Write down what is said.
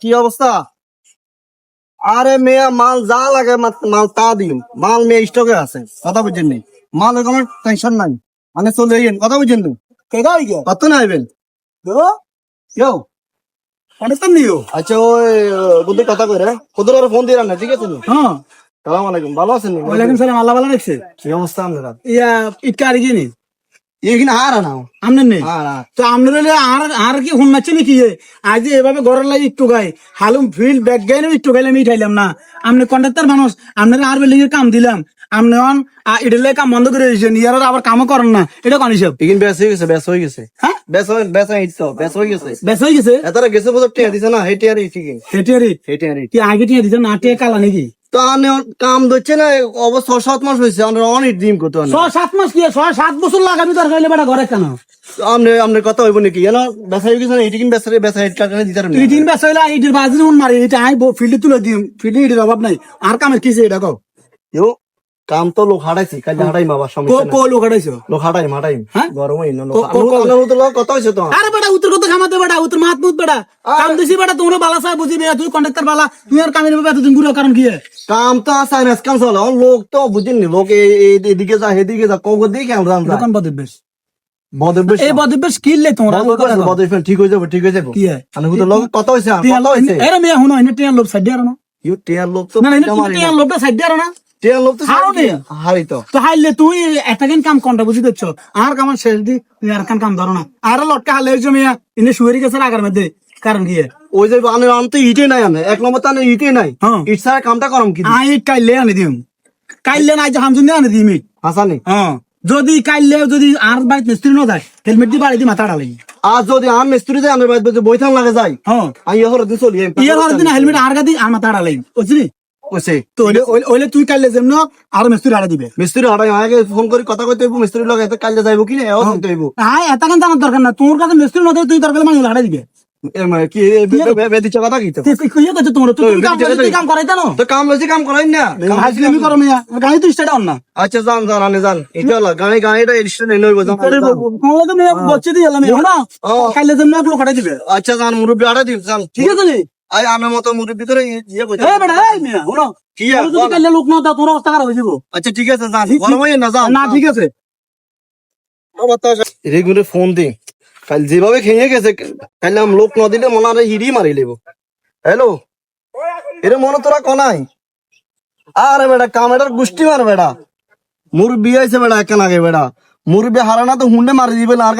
কি অবস্থা? আরে মেয়া মাল যা লাগে মাল তা দিন, মাল মেয়ে স্টকে আছে, কথা বুঝছেন নি? মাল কোনো টেনশন নাই, মানে চলে যাইন, কথা বুঝছেন নি? কত না আইবেন? কেউ আচ্ছা ওই বুদ্ধি কথা কই রে, ওদের ওর ফোন দিয়ে রান্না, ঠিক আছে নি? সালাম আলাইকুম, ভালো আছেন নি? ওয়ালাইকুম সালাম, আল্লাহ ভালো রাখছে। কি অবস্থা আপনারা? ইটকা আর কি নি এখানে আর না আমনে নেই আর তো আমনে আর কি হুন মারছে নাকি আজ এভাবে ঘরের লাগে একটু গাই হালুম ফিল্ড ব্যাগ গাইলে একটু গাইলে আমি উঠাইলাম না। আপনি কন্ট্রাক্টর মানুষ, আপনারা আর বিল্ডিং এর কাম দিলাম, আপনি এটালে কাম বন্ধ করে দিয়েছেন, ইয়ার আবার কামও করেন না, এটা কোন হিসাব? এখানে ব্যাস হয়ে গেছে, ব্যাস হয়ে গেছে, হ্যাঁ ব্যাস হয়ে ব্যাস হয়ে গেছে, বেশ হয়ে গেছে। এতারা গেছে বোধ টিয়া দিছে না, হেটিয়ারি ঠিক হেটিয়ারি হেটিয়ারি কি আগে টিয়া দিত না, টিয়া কালা নাকি? তো আনে কাম ধরছে না, অবশ্য 6-7 মাস হয়েছে, আমরা অনেক ডিম করতে 6-7 মাস কি 6-7 বছর লাগাবি তোর খাইলে বেটা ঘরে কেন? আপনার কথা হইব নাকি জানো? বেচা হয়ে গেছে না, এটি কিন্তু বেচা হেড কাটে দিতে তুই তিন বেশ হইলে ইটের বাজি মন মারি, এটা আই ফিল্ডে তুলে দিম, ফিল্ডে ইটের অভাব নাই, আর কামের কিসে এটা কও? কাম তো লোক হাঁটাইছি, কাজ হাঁটাই বাবা, সমস্যা নাই। কো লোক হাঁটাইছো? লোক হাঁটাই হ্যাঁ? গরম হই না, কত হয়েছে তো? আরে বেটা উত্তর কথা খামাতে বেটা, উত্তর মাত মুত বেটা, কাম দিছি বেটা, তোমরা বালা চাই বুঝিবে, তুই কন্ট্রাক্টর বালা, তুই আর কামের ব্যাপারে এতদিন ঘুরে কারণ কি? কাম তো সাইনাস কাম চলে, লোক তো বুঝিনি, লোক এদিকে যা এদিকে যা কখন দেখে আমরা দোকান বদবেশ বদবেশ এই বদবেশ কিনলে তোমরা বদবেশ ঠিক হয়ে যাবে, ঠিক হয়ে যাবে। কি হয়? আমি তো লোক কত হয়েছে, কত হয়েছে? এরা মেয়ে হুনো এনে টিয়ার লোক সাইড আর না, টিয়ার লোক তো না না এনে টিয়ার লোকটা সাইড আর না, টিয়ার লোক তো হারো নে। হারি তো তো হাইলে তুই একটা কাম কোনটা বুঝি দিচ্ছ, আর কাম শেষ দি তুই আর কাম ধরো না, আর লটকা হালে হইছো মেয়া ইনে শুয়েরি গেছে আগার মধ্যে, কারণ কি? ওই যে আমি তো ইটে নাই, আমি এক নম্বর তো ইটে নাই, হ্যাঁ। ইট ছাড়া কামটা করাম কি? আই কাইলে আনি দিম, কাইলে না হামজুন আনি দিম ইট। হাসানি হ্যাঁ যদি কাইলে যদি আর বাড়িতে মিস্ত্রি না যায়, হেলমেট দিয়ে বাড়ি দিয়ে মাথা ডালাই। আর যদি আম মিস্ত্রি যায় আমার বাড়িতে বইথাম লাগে যাই, হ্যাঁ আমি এখন দিন চলি ইয়ে হওয়ার দিন হেলমেট আর গাদি আর মাথা ডালাই, বুঝলি? কইছে তো ওইলে তুই কাইলে যেমন আর মিস্ত্রি আড়া দিবে। মিস্ত্রি হাঁটাই আগে ফোন করে কথা কইতে হইব, মিস্ত্রি লগে এত কালকে যাইব কি না এও কইতে হইব। হ্যাঁ এত কেন জানার দরকার না, তোর কাছে মিস্ত্রি না দেয় তুই দরকার মানুষ আড়া দিবে। কি বেদিচ্ছে কথা কি তো? ইয়ে করছে তোমরা, তুই কাম করাই জানো তো কাম লইছে, কাম করাই না, হাজলামি করো মিয়া, গাড়ি তো স্টার্ট অন না। আচ্ছা যান আনে যান, এটা হলো গাড়িটা এডিশন এনে হইব। তোমরা তো মেয়ে বচ্চে দিয়ে এলাম না, কাইলে যেমন এক লোক আড়াই দিবে। আচ্ছা যান, মুরব্বী আড়াই দিন যান, ঠিক আছে নি? আই আনার মতো মুরব্বী করে ইয়ে কইতে এই বেটা এই মিয়া শুনো, কি তোমরা যদি কাইলে লোক না দাও তোর অবস্থা খারাপ হয়ে যাবো। আচ্ছা ঠিক আছে যান, গরম হইয়ে না যান। না ঠিক আছে রেগুলার ফোন দি, কাল যেভাবে খেয়ে গেছে, কাল আমি লোক না দিলে মনে হয় হিড়ি মারি লেব। হ্যালো, এর মনে তোরা কনাই? আরে বেটা কামেটার গোষ্ঠী মার বেটা, মুরব্বী আইছে বেটা, কেন আগে বেটা মুরব্বী হারানা তো হুন্ডে মারি দিবে না আর